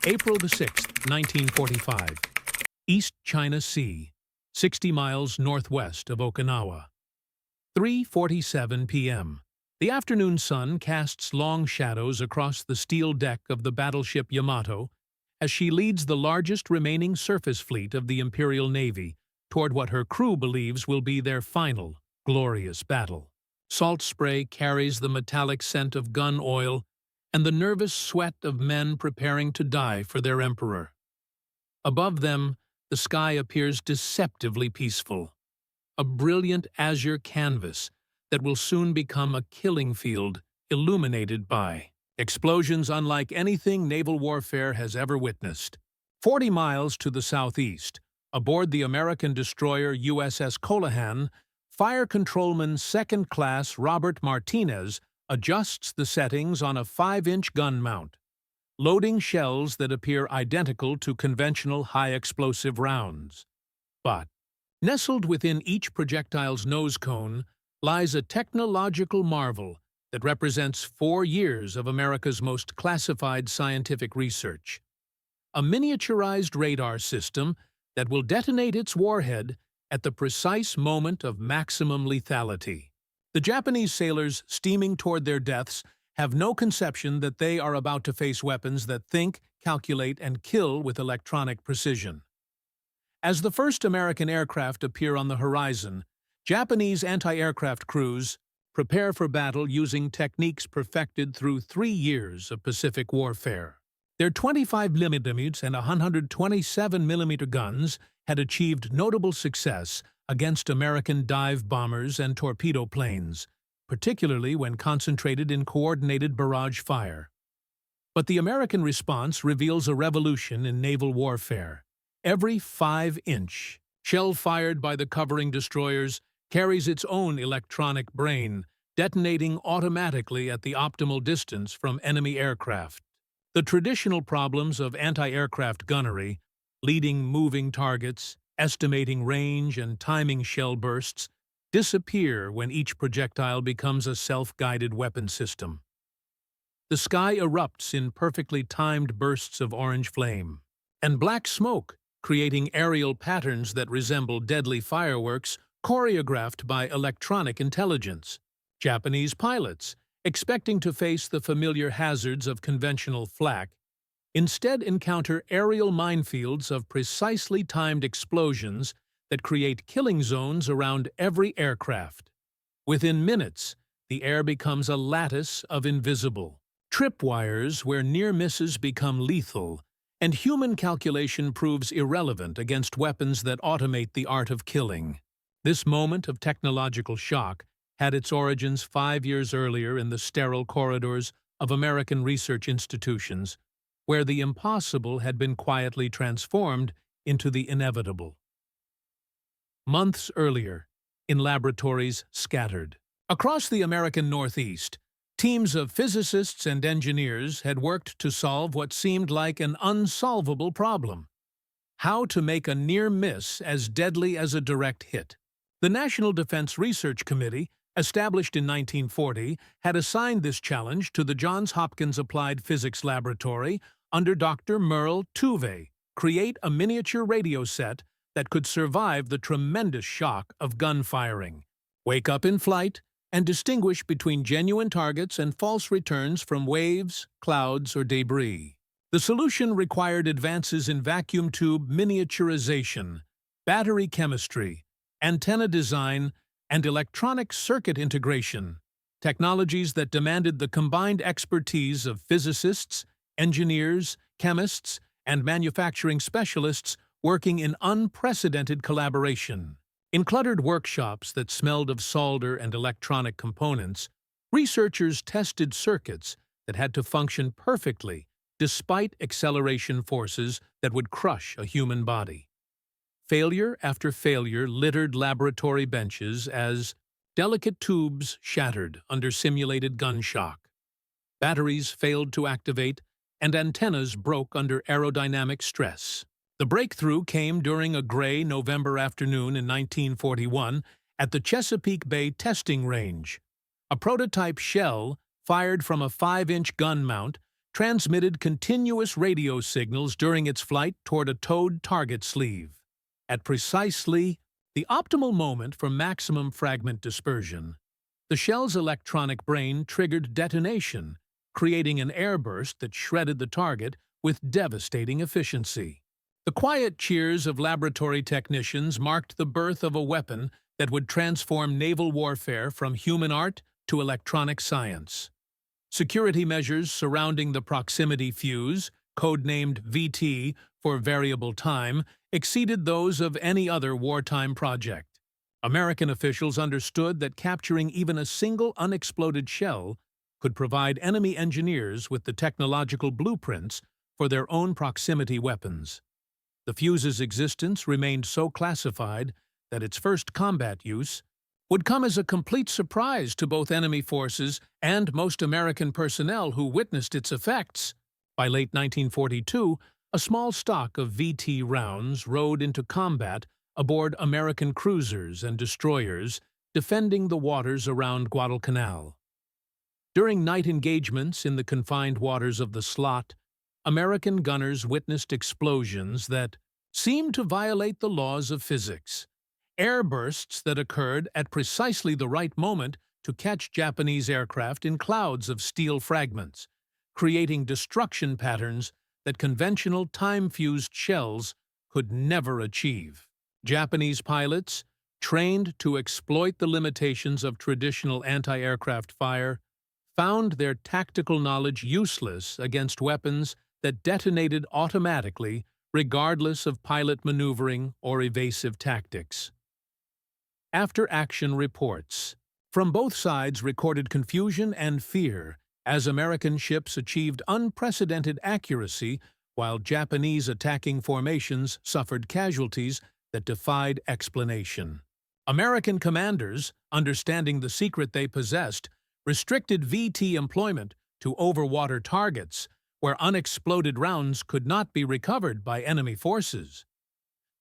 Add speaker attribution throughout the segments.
Speaker 1: April the 6th, 1945. East China Sea, 60 miles northwest of Okinawa. 3:47 p.m. The afternoon sun casts long shadows across the steel deck of the battleship Yamato as she leads the largest remaining surface fleet of the Imperial Navy toward what her crew believes will be their final, glorious battle. Salt spray carries the metallic scent of gun oil and the nervous sweat of men preparing to die for their emperor. Above them, the sky appears deceptively peaceful, a brilliant azure canvas that will soon become a killing field illuminated by explosions unlike anything naval warfare has ever witnessed. 40 miles to the southeast, aboard the American destroyer USS Colohan, Fire Controlman Second Class Robert Martinez adjusts the settings on a 5-inch gun mount, loading shells that appear identical to conventional high-explosive rounds. But, nestled within each projectile's nose cone, lies a technological marvel that represents 4 years of America's most classified scientific research. A miniaturized radar system that will detonate its warhead at the precise moment of maximum lethality. The Japanese sailors steaming toward their deaths have no conception that they are about to face weapons that think, calculate, and kill with electronic precision. As the first American aircraft appear on the horizon, Japanese anti-aircraft crews prepare for battle using techniques perfected through 3 years of Pacific warfare. Their 25mm and 127mm guns had achieved notable success against American dive bombers and torpedo planes, particularly when concentrated in coordinated barrage fire. But the American response reveals a revolution in naval warfare. Every 5-inch shell fired by the covering destroyers carries its own electronic brain, detonating automatically at the optimal distance from enemy aircraft. The traditional problems of anti-aircraft gunnery, leading moving targets, estimating range, and timing shell bursts, disappear when each projectile becomes a self-guided weapon system. The sky erupts in perfectly timed bursts of orange flame, and black smoke, creating aerial patterns that resemble deadly fireworks choreographed by electronic intelligence. Japanese pilots, expecting to face the familiar hazards of conventional flak, instead encounter aerial minefields of precisely timed explosions that create killing zones around every aircraft. Within minutes, the air becomes a lattice of invisible tripwires where near misses become lethal, and human calculation proves irrelevant against weapons that automate the art of killing. This moment of technological shock had its origins 5 years earlier in the sterile corridors of American research institutions, where the impossible had been quietly transformed into the inevitable. Months earlier, in laboratories scattered across the American Northeast, teams of physicists and engineers had worked to solve what seemed like an unsolvable problem: how to make a near miss as deadly as a direct hit. The National Defense Research Committee, established in 1940, had assigned this challenge to the Johns Hopkins Applied Physics Laboratory under Dr. Merle Tuve: create a miniature radio set that could survive the tremendous shock of gun firing, wake up in flight, and distinguish between genuine targets and false returns from waves, clouds, or debris. The solution required advances in vacuum tube miniaturization, battery chemistry, antenna design, and electronic circuit integration, technologies that demanded the combined expertise of physicists, engineers, chemists, and manufacturing specialists working in unprecedented collaboration. In cluttered workshops that smelled of solder and electronic components, researchers tested circuits that had to function perfectly despite acceleration forces that would crush a human body. Failure after failure littered laboratory benches as delicate tubes shattered under simulated gun shock. Batteries failed to activate, and antennas broke under aerodynamic stress. The breakthrough came during a gray November afternoon in 1941 at the Chesapeake Bay testing range. A prototype shell, fired from a 5-inch gun mount, transmitted continuous radio signals during its flight toward a towed target sleeve. At precisely the optimal moment for maximum fragment dispersion, the shell's electronic brain triggered detonation, creating an airburst that shredded the target with devastating efficiency. The quiet cheers of laboratory technicians marked the birth of a weapon that would transform naval warfare from human art to electronic science. Security measures surrounding the Proximity-Fuze, codenamed VT for variable time, exceeded those of any other wartime project. American officials understood that capturing even a single unexploded shell could provide enemy engineers with the technological blueprints for their own proximity weapons. The fuse's existence remained so classified that its first combat use would come as a complete surprise to both enemy forces and most American personnel who witnessed its effects. By late 1942, a small stock of VT rounds rode into combat aboard American cruisers and destroyers defending the waters around Guadalcanal. During night engagements in the confined waters of the slot, American gunners witnessed explosions that seemed to violate the laws of physics. Airbursts that occurred at precisely the right moment to catch Japanese aircraft in clouds of steel fragments, creating destruction patterns that conventional time-fused shells could never achieve. Japanese pilots, trained to exploit the limitations of traditional anti-aircraft fire, found their tactical knowledge useless against weapons that detonated automatically regardless of pilot maneuvering or evasive tactics. After-action reports from both sides recorded confusion and fear as American ships achieved unprecedented accuracy while Japanese attacking formations suffered casualties that defied explanation. American commanders, understanding the secret they possessed, restricted VT employment to overwater targets where unexploded rounds could not be recovered by enemy forces.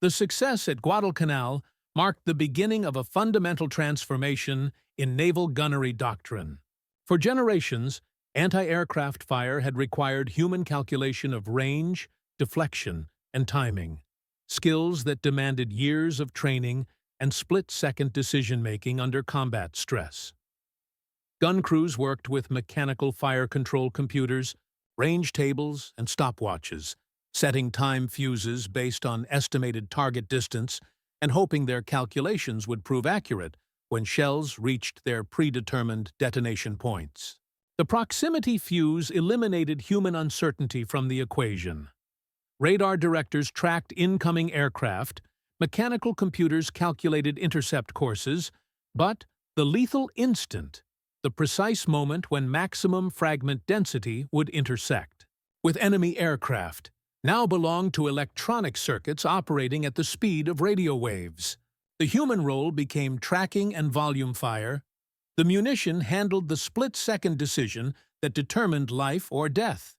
Speaker 1: The success at Guadalcanal marked the beginning of a fundamental transformation in naval gunnery doctrine. For generations, anti-aircraft fire had required human calculation of range, deflection, and timing, skills that demanded years of training and split-second decision-making under combat stress. Gun crews worked with mechanical fire control computers, range tables, and stopwatches, setting time fuses based on estimated target distance and hoping their calculations would prove accurate when shells reached their predetermined detonation points. The Proximity-Fuze eliminated human uncertainty from the equation. Radar directors tracked incoming aircraft, mechanical computers calculated intercept courses, but the lethal instant, the precise moment when maximum fragment density would intersect with enemy aircraft, now belonged to electronic circuits operating at the speed of radio waves. The human role became tracking and volume fire. The munition handled the split-second decision that determined life or death.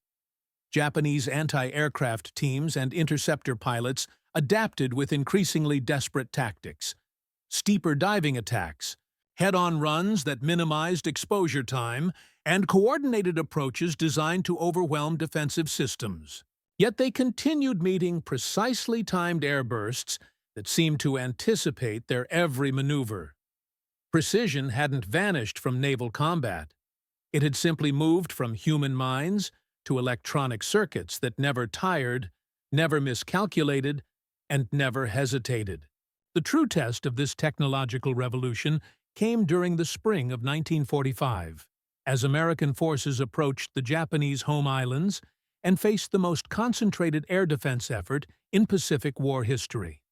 Speaker 1: Japanese anti-aircraft teams and interceptor pilots adapted with increasingly desperate tactics: steeper diving attacks, head-on runs that minimized exposure time, and coordinated approaches designed to overwhelm defensive systems. Yet they continued meeting precisely timed airbursts that seemed to anticipate their every maneuver. Precision hadn't vanished from naval combat. It had simply moved from human minds to electronic circuits that never tired, never miscalculated, and never hesitated. The true test of this technological revolution came during the spring of 1945, as American forces approached the Japanese home islands and faced the most concentrated air defense effort in Pacific War history.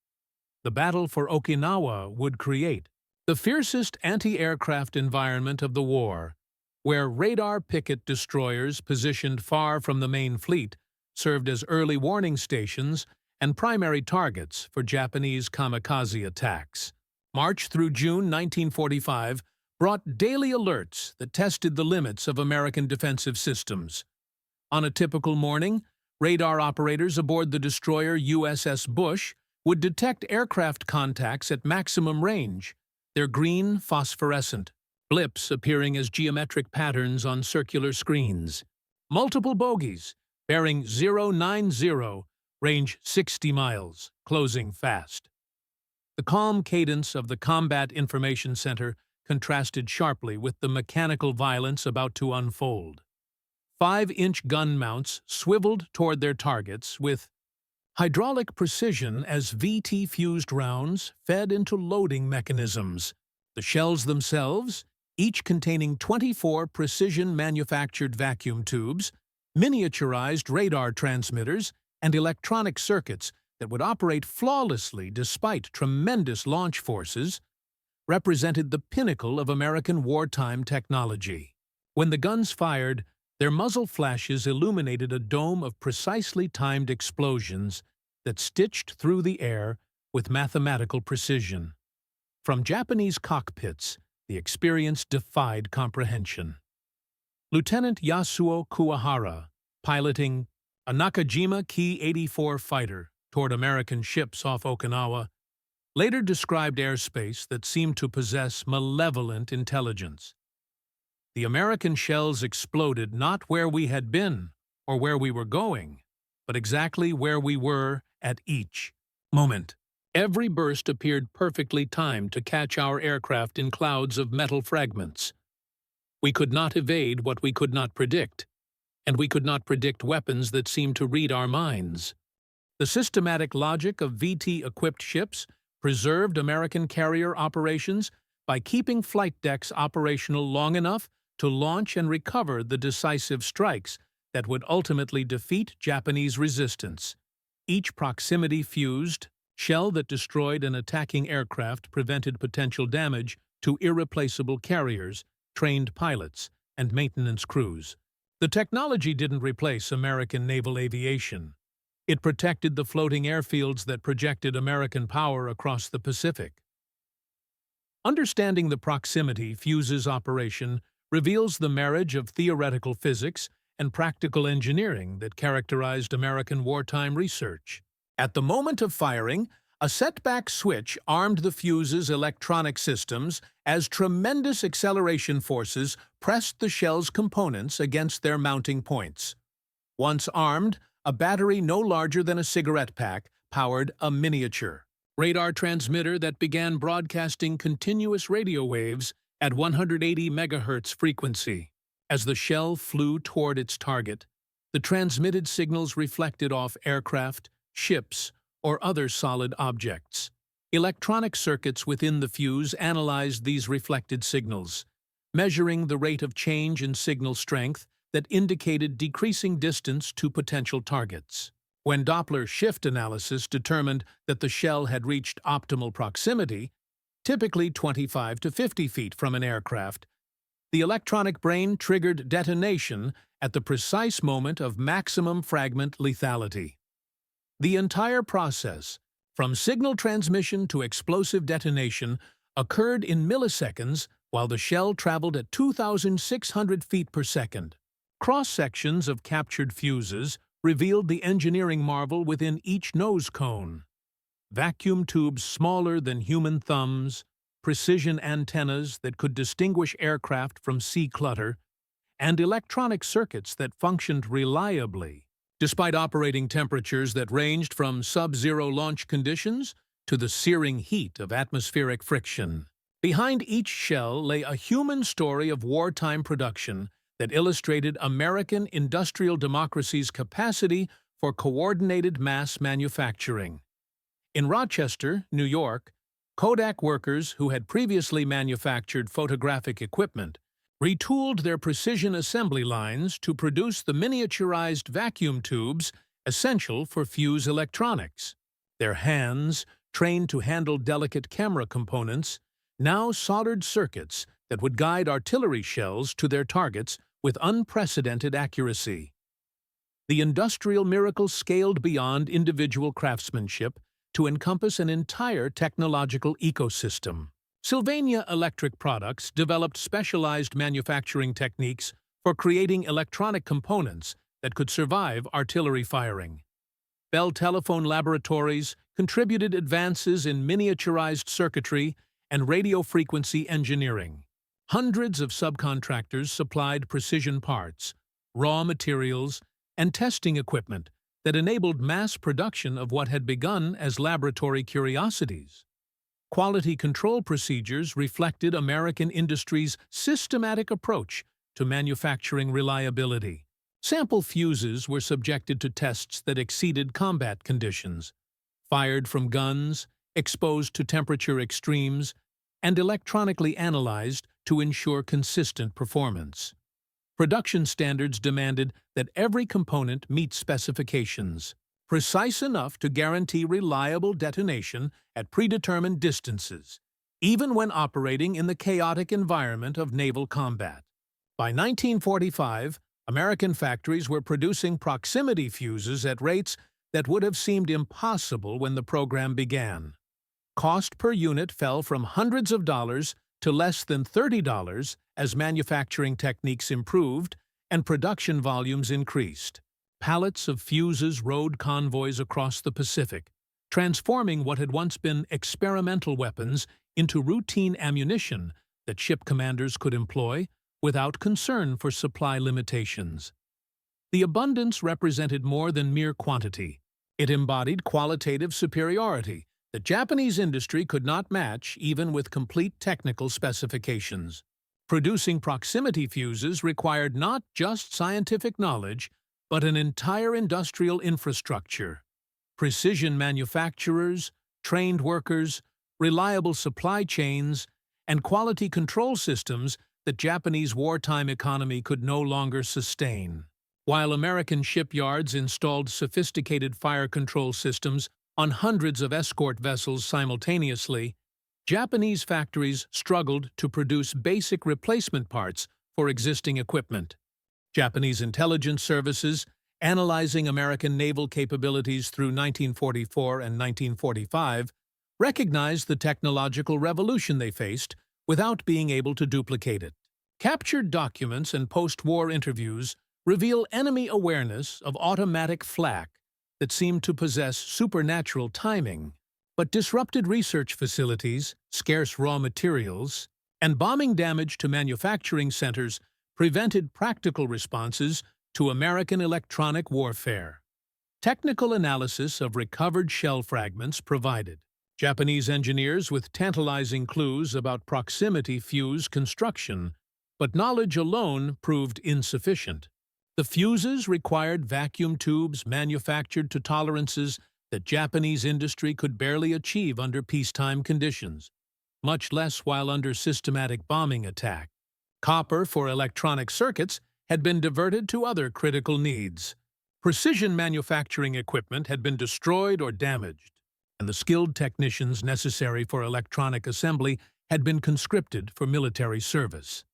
Speaker 1: The battle for Okinawa would create the fiercest anti-aircraft environment of the war, where radar-picket destroyers positioned far from the main fleet served as early warning stations and primary targets for Japanese kamikaze attacks. March through June 1945 brought daily alerts that tested the limits of American defensive systems. On a typical morning, radar operators aboard the destroyer USS Bush would detect aircraft contacts at maximum range, their green phosphorescent blips appearing as geometric patterns on circular screens. Multiple bogies, bearing 090, range 60 miles, closing fast. The calm cadence of the Combat Information Center contrasted sharply with the mechanical violence about to unfold. 5-inch gun mounts swiveled toward their targets with hydraulic precision as VT-fused rounds fed into loading mechanisms. The shells themselves, each containing 24 precision-manufactured vacuum tubes, miniaturized radar transmitters, and electronic circuits that would operate flawlessly despite tremendous launch forces, represented the pinnacle of American wartime technology. When the guns fired, their muzzle flashes illuminated a dome of precisely timed explosions that stitched through the air with mathematical precision. From Japanese cockpits, the experience defied comprehension. Lieutenant Yasuo Kuwahara, piloting a Nakajima Ki-84 fighter toward American ships off Okinawa, later described airspace that seemed to possess malevolent intelligence. The American shells exploded not where we had been or where we were going, but exactly where we were at each moment. Every burst appeared perfectly timed to catch our aircraft in clouds of metal fragments. We could not evade what we could not predict, and we could not predict weapons that seemed to read our minds. The systematic logic of VT-equipped ships preserved American carrier operations by keeping flight decks operational long enough to launch and recover the decisive strikes that would ultimately defeat Japanese resistance. Each proximity-fused shell that destroyed an attacking aircraft prevented potential damage to irreplaceable carriers, trained pilots, and maintenance crews. The technology didn't replace American naval aviation. It protected the floating airfields that projected American power across the Pacific. Understanding the Proximity-Fuze's operation reveals the marriage of theoretical physics and practical engineering that characterized American wartime research. At the moment of firing, a setback switch armed the fuse's electronic systems as tremendous acceleration forces pressed the shell's components against their mounting points. Once armed, a battery no larger than a cigarette pack powered a miniature radar transmitter that began broadcasting continuous radio waves at 180 MHz frequency. As the shell flew toward its target, the transmitted signals reflected off aircraft, ships, or other solid objects. Electronic circuits within the fuse analyzed these reflected signals, measuring the rate of change in signal strength that indicated decreasing distance to potential targets. When Doppler shift analysis determined that the shell had reached optimal proximity, typically 25 to 50 feet from an aircraft, the electronic brain triggered detonation at the precise moment of maximum fragment lethality. The entire process, from signal transmission to explosive detonation, occurred in milliseconds while the shell traveled at 2,600 feet per second. Cross-sections of captured fuses revealed the engineering marvel within each nose cone. Vacuum tubes smaller than human thumbs, precision antennas that could distinguish aircraft from sea clutter, and electronic circuits that functioned reliably, despite operating temperatures that ranged from sub-zero launch conditions to the searing heat of atmospheric friction. Behind each shell lay a human story of wartime production that illustrated American industrial democracy's capacity for coordinated mass manufacturing. In Rochester, New York, Kodak workers who had previously manufactured photographic equipment retooled their precision assembly lines to produce the miniaturized vacuum tubes essential for fuse electronics. Their hands, trained to handle delicate camera components, now soldered circuits that would guide artillery shells to their targets with unprecedented accuracy. The industrial miracle scaled beyond individual craftsmanship to encompass an entire technological ecosystem. Sylvania Electric Products developed specialized manufacturing techniques for creating electronic components that could survive artillery firing. Bell Telephone Laboratories contributed advances in miniaturized circuitry and radio frequency engineering. Hundreds of subcontractors supplied precision parts, raw materials, and testing equipment that enabled mass production of what had begun as laboratory curiosities. Quality control procedures reflected American industry's systematic approach to manufacturing reliability. Sample fuses were subjected to tests that exceeded combat conditions, fired from guns, exposed to temperature extremes, and electronically analyzed to ensure consistent performance. Production standards demanded that every component meet specifications, precise enough to guarantee reliable detonation at predetermined distances, even when operating in the chaotic environment of naval combat. By 1945, American factories were producing proximity fuses at rates that would have seemed impossible when the program began. Cost per unit fell from hundreds of dollars to less than $30 as manufacturing techniques improved and production volumes increased. Pallets of fuses rode convoys across the Pacific, transforming what had once been experimental weapons into routine ammunition that ship commanders could employ without concern for supply limitations. The abundance represented more than mere quantity. It embodied qualitative superiority that Japanese industry could not match even with complete technical specifications. Producing proximity fuses required not just scientific knowledge, but an entire industrial infrastructure. Precision manufacturers, trained workers, reliable supply chains, and quality control systems that Japanese wartime economy could no longer sustain. While American shipyards installed sophisticated fire control systems on hundreds of escort vessels simultaneously, Japanese factories struggled to produce basic replacement parts for existing equipment. Japanese intelligence services, analyzing American naval capabilities through 1944 and 1945, recognized the technological revolution they faced without being able to duplicate it. Captured documents and post-war interviews reveal enemy awareness of automatic flak that seemed to possess supernatural timing, but disrupted research facilities, scarce raw materials, and bombing damage to manufacturing centers prevented practical responses to American electronic warfare. Technical analysis of recovered shell fragments provided Japanese engineers with tantalizing clues about proximity fuse construction, but knowledge alone proved insufficient. The fuses required vacuum tubes manufactured to tolerances that Japanese industry could barely achieve under peacetime conditions, much less while under systematic bombing attack. Copper for electronic circuits had been diverted to other critical needs. Precision manufacturing equipment had been destroyed or damaged, and the skilled technicians necessary for electronic assembly had been conscripted for military service.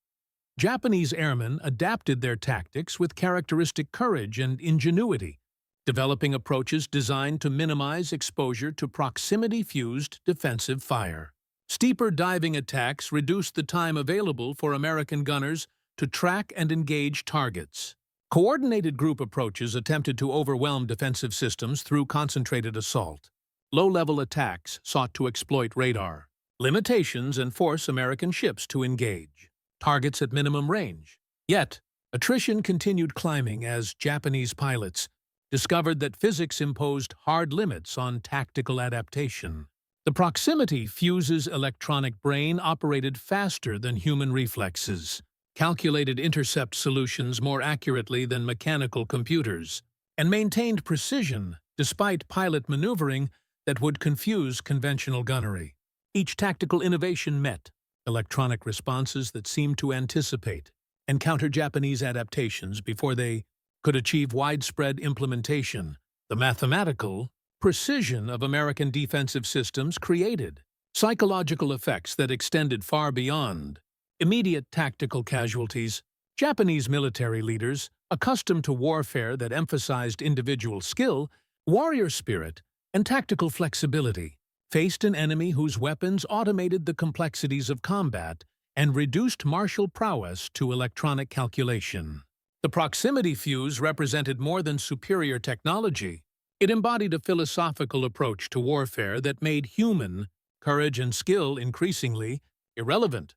Speaker 1: Japanese airmen adapted their tactics with characteristic courage and ingenuity, developing approaches designed to minimize exposure to proximity-fused defensive fire. Steeper diving attacks reduced the time available for American gunners to track and engage targets. Coordinated group approaches attempted to overwhelm defensive systems through concentrated assault. Low-level attacks sought to exploit radar limitations and force American ships to engage targets at minimum range. Yet, attrition continued climbing as Japanese pilots discovered that physics imposed hard limits on tactical adaptation. The Proximity-Fuze's electronic brain operated faster than human reflexes, calculated intercept solutions more accurately than mechanical computers, and maintained precision despite pilot maneuvering that would confuse conventional gunnery. Each tactical innovation met electronic responses that seemed to anticipate and counter Japanese adaptations before they could achieve widespread implementation. The mathematical precision of American defensive systems created psychological effects that extended far beyond immediate tactical casualties. Japanese military leaders, accustomed to warfare that emphasized individual skill, warrior spirit, and tactical flexibility, faced an enemy whose weapons automated the complexities of combat and reduced martial prowess to electronic calculation. The proximity fuse represented more than superior technology. It embodied a philosophical approach to warfare that made human courage and skill increasingly irrelevant.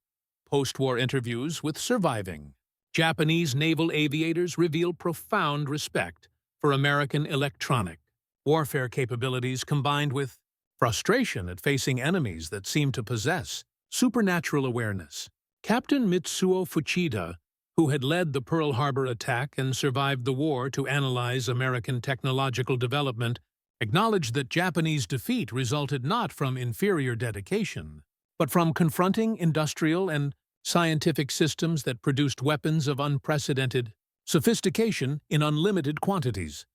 Speaker 1: Post-war interviews with surviving Japanese naval aviators reveal profound respect for American electronic warfare capabilities combined with frustration at facing enemies that seem to possess supernatural awareness. Captain Mitsuo Fuchida, who had led the Pearl Harbor attack and survived the war to analyze American technological development, acknowledged that Japanese defeat resulted not from inferior dedication, but from confronting industrial and scientific systems that produced weapons of unprecedented sophistication in unlimited quantities.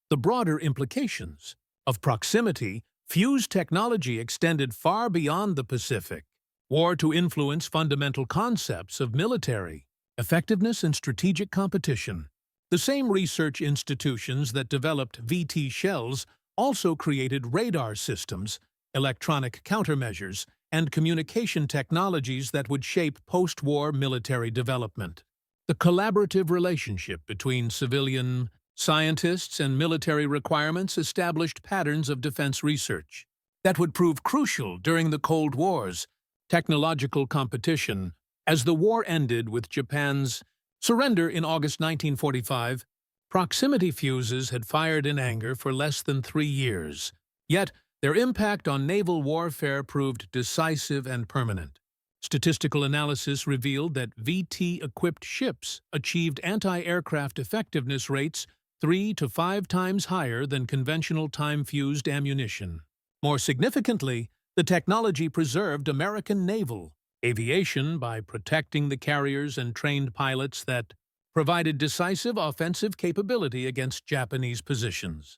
Speaker 1: The broader implications of proximity-fuze technology extended far beyond the Pacific War to influence fundamental concepts of military effectiveness and strategic competition. The same research institutions that developed VT shells also created radar systems, electronic countermeasures, and communication technologies that would shape post-war military development. The collaborative relationship between civilian scientists and military requirements established patterns of defense research that would prove crucial during the Cold War's technological competition. As the war ended with Japan's surrender in August 1945, proximity fuses had fired in anger for less than 3 years. Yet, their impact on naval warfare proved decisive and permanent. Statistical analysis revealed that VT-equipped ships achieved anti-aircraft effectiveness rates 3 to 5 times higher than conventional time-fused ammunition. More significantly, the technology preserved American naval aviation by protecting the carriers and trained pilots that provided decisive offensive capability against Japanese positions.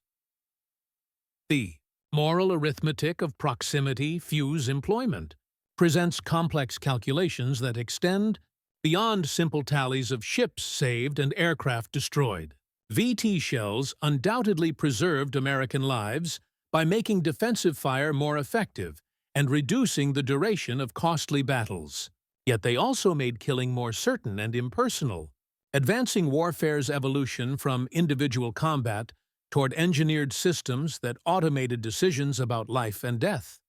Speaker 1: The moral arithmetic of proximity-fuze employment presents complex calculations that extend beyond simple tallies of ships saved and aircraft destroyed. VT shells undoubtedly preserved American lives by making defensive fire more effective and reducing the duration of costly battles. Yet they also made killing more certain and impersonal, advancing warfare's evolution from individual combat toward engineered systems that automated decisions about life and death.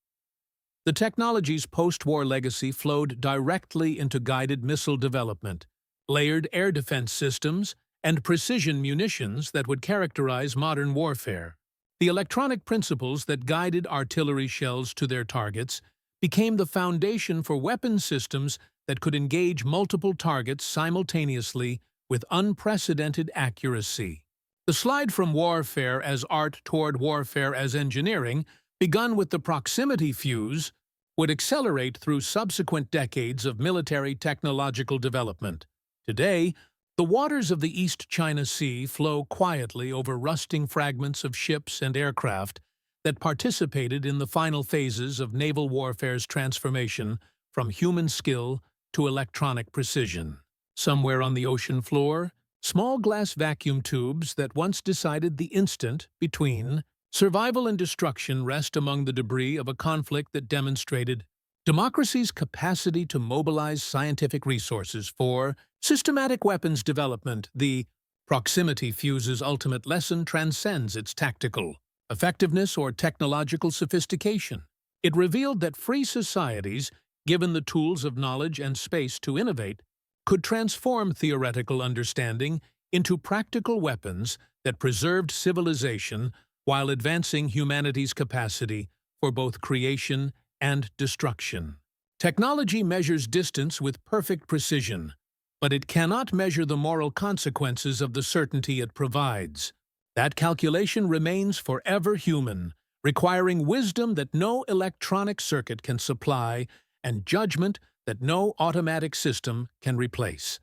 Speaker 1: The technology's post-war legacy flowed directly into guided missile development, layered air defense systems, and precision munitions that would characterize modern warfare. The electronic principles that guided artillery shells to their targets became the foundation for weapon systems that could engage multiple targets simultaneously with unprecedented accuracy. The slide from warfare as art toward warfare as engineering, begun with the proximity fuse, would accelerate through subsequent decades of military technological development. Today, the waters of the East China Sea flow quietly over rusting fragments of ships and aircraft that participated in the final phases of naval warfare's transformation from human skill to electronic precision. Somewhere on the ocean floor, small glass vacuum tubes that once decided the instant between survival and destruction rest among the debris of a conflict that demonstrated democracy's capacity to mobilize scientific resources for systematic weapons development. The proximity fuse's ultimate lesson transcends its tactical effectiveness or technological sophistication. It revealed that free societies, given the tools of knowledge and space to innovate, could transform theoretical understanding into practical weapons that preserved civilization while advancing humanity's capacity for both creation and destruction. Technology measures distance with perfect precision, but it cannot measure the moral consequences of the certainty it provides. That calculation remains forever human, requiring wisdom that no electronic circuit can supply and judgment that no automatic system can replace.